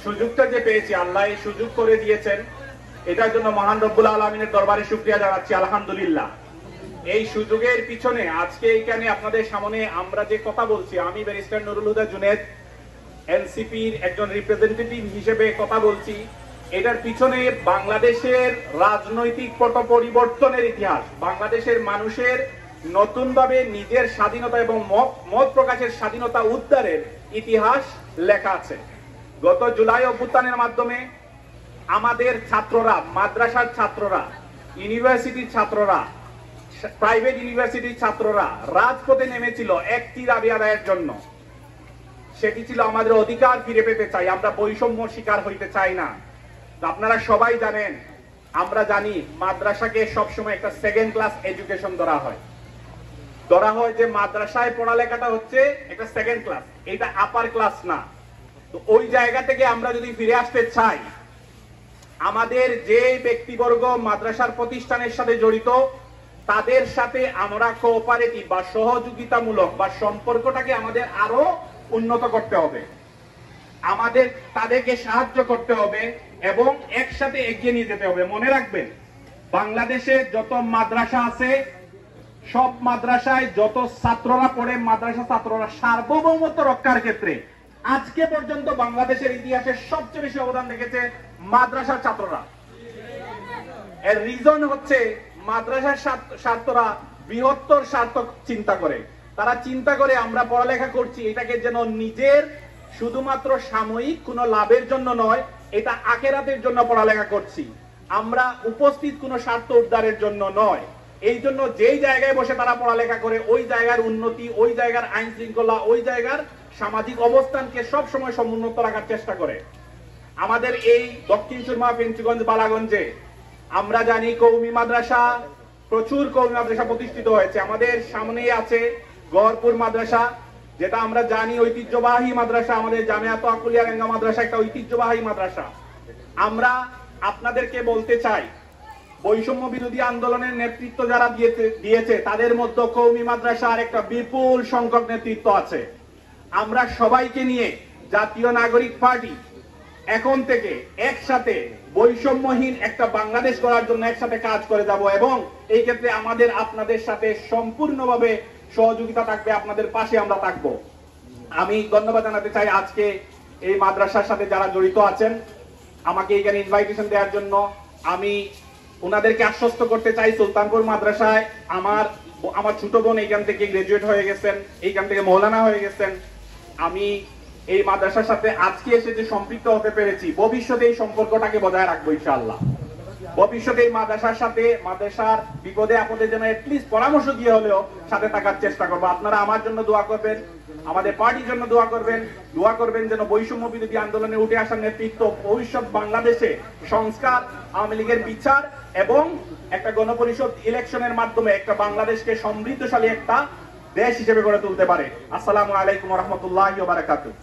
সুযোগটা যে পেয়েছি, আল্লাহ এই সুযোগ করে দিয়েছেন, এটার জন্য মহান রব্বুল আলামিনের দরবারে শুকরিয়া জানাচ্ছি, আলহামদুলিল্লাহ। এই সুযোগের পিছনে আজকে এখানে আপনাদের সামনে আমরা যে কথা বলছি, আমি ব্যারিস্টার নুরুল হুদা জুনেদ এনসিপির একজন রিপ্রেজেন্টেটিভ হিসেবে কথা বলছি। এটার পিছনে বাংলাদেশের রাজনৈতিক পট পরিবর্তনের ইতিহাস, বাংলাদেশের মানুষের নতুনভাবে নিজের স্বাধীনতা এবং মত প্রকাশের স্বাধীনতা উদ্ধারের ইতিহাস লেখা আছে। গত জুলাই অভ্যুত্থানের মাধ্যমে আমাদের ছাত্ররা, মাদ্রাসার ছাত্ররা, ইউনিভার্সিটির ছাত্ররা, প্রাইভেট ইউনিভার্সিটির ছাত্ররা রাজপথে নেমেছিল একটি দাবি আদায়ের জন্য। সেটি ছিল আমাদের অধিকার ফিরে পেতে চাই, আমরা বৈষম্য শিকার হইতে চাই না। আপনারা সবাই জানেন, আমরা জানি মাদ্রাসাকে সবসময় একটা সেকেন্ড ক্লাস এডুকেশন ধরা হয় যে মাদ্রাসায় পড়ালেখাটা হচ্ছে একটা সেকেন্ড ক্লাস, এটা আপার ক্লাস না। তো ওই জায়গা থেকে আমরা যদি ফিরে আসতে চাই, আমাদের যে ব্যক্তিবর্গ মাদ্রাসার প্রতিষ্ঠানের সাথে জড়িত তাদের সাথে আমরা কোঅপারেটিভ বা সহযোগিতামূলক বা সম্পর্কটাকে আমাদের আরো উন্নত করতে হবে, আমাদের তাদেরকে সাহায্য করতে হবে এবং একসাথে এগিয়ে নিয়ে যেতে হবে। মনে রাখবেন, বাংলাদেশে যত মাদ্রাসা আছে, সব মাদ্রাসায় যত ছাত্ররা পড়ে, মাদ্রাসা ছাত্ররা সার্বভৌমত্ব রক্ষার ক্ষেত্রে আজকে পর্যন্ত বাংলাদেশের ইতিহাসে সবচেয়ে বেশি অবদান রেখেছে মাদ্রাসার ছাত্ররা। এর রিজন হচ্ছে মাদ্রাসার ছাত্ররা বৃহত্তর স্বার্থ চিন্তা করে। তারা চিন্তা করে আমরা পড়ালেখা করছি, এটাকে যেন নিজের শুধুমাত্র সাময়িক কোনো লাভের জন্য নয়, এটা আখেরাতের জন্য পড়ালেখা করছি, আমরা উপস্থিত কোনো স্বার্থ উদ্ধারের জন্য নয়। এই জন্য যেই জায়গায় বসে তারা পড়ালেখা করে, ওই জায়গার উন্নতি, ওই জায়গার আইন শৃঙ্খলা, ওই জায়গার সামাজিক অবস্থানকে সব সময় সমুন্নত রাখার চেষ্টা করে। আমাদের এই দক্ষিণ সুরমা, ফেঞ্চুগঞ্জ, বালাগঞ্জে আমরা জানি কওমি মাদ্রাসা, প্রচুর কওমি মাদ্রাসা প্রতিষ্ঠিত হয়েছে। আমাদের সামনে আছে গহরপুর মাদ্রাসা, যেটা আমরা জানি ঐতিহ্যবাহী মাদ্রাসা। আমাদের জামিয়াত আকুলিয়া রেঙ্গা মাদ্রাসা একটা ঐতিহ্যবাহী মাদ্রাসা। আমরা আপনাদেরকে বলতে চাই, বৈষম্য বিরোধী আন্দোলনের নেতৃত্ব যারা দিয়েছে তাদের মধ্যে কওমি মাদ্রাসার একটা বিপুল সংখ্যক নেতৃত্ব আছে। আমরা সবাইকে নিয়ে জাতীয় নাগরিক পার্টি এখন থেকে একসাথে বৈষম্যহীন একটা বাংলাদেশ গড়ার জন্য একসাথে কাজ করে যাব এবং এই ক্ষেত্রে আমাদের আপনাদের সাথে সম্পূর্ণভাবে সহযোগিতা থাকবে, আপনাদের পাশে আমরা থাকব। আমি ধন্যবাদ জানাতে চাই আজকে এই মাদ্রাসার সাথে যারা জড়িত আছেন, আমাকে এখানে ইনভাইটেশন দেওয়ার জন্য। আমি ওনাদেরকে আশ্বস্ত করতে চাই, সুলতানপুর মাদ্রাসায় আমার ছোট বোন এইখান থেকে গ্রাজুয়েট হয়ে গেছেন, এইখান থেকে মৌলানা হয়ে গেছেন। আমি এই মাদ্রাসার সাথে আজকে এসে যে সম্পৃক্ত হতে পেরেছি, ভবিষ্যতে এই সম্পর্কটাকে বজায় রাখবো ইনশাআল্লাহ। ভবিষ্যতে এই মাদ্রাসার সাথে, মাদ্রাসার বিপদে আপদে যেন এটলিস্ট পরামর্শ দিয়ে হলেও সাথে থাকার চেষ্টা করবো। আপনারা আমার জন্য দোয়া করবেন, আমাদের পার্টির জন্য দোয়া করবেন যেন বৈষম্য বিরোধী আন্দোলনে উঠে আসার নেতৃত্ব, ভবিষ্যৎ বাংলাদেশে সংস্কার, আওয়ামী লীগের বিচার এবং একটা গণপরিষদ ইলেকশনের মাধ্যমে একটা বাংলাদেশকে সমৃদ্ধশালী একটা দেশ হিসেবে গড়ে তুলতে পারে। আসসালামু আলাইকুম ওয়া রাহমাতুল্লাহি ওয়া বারাকাতুহু।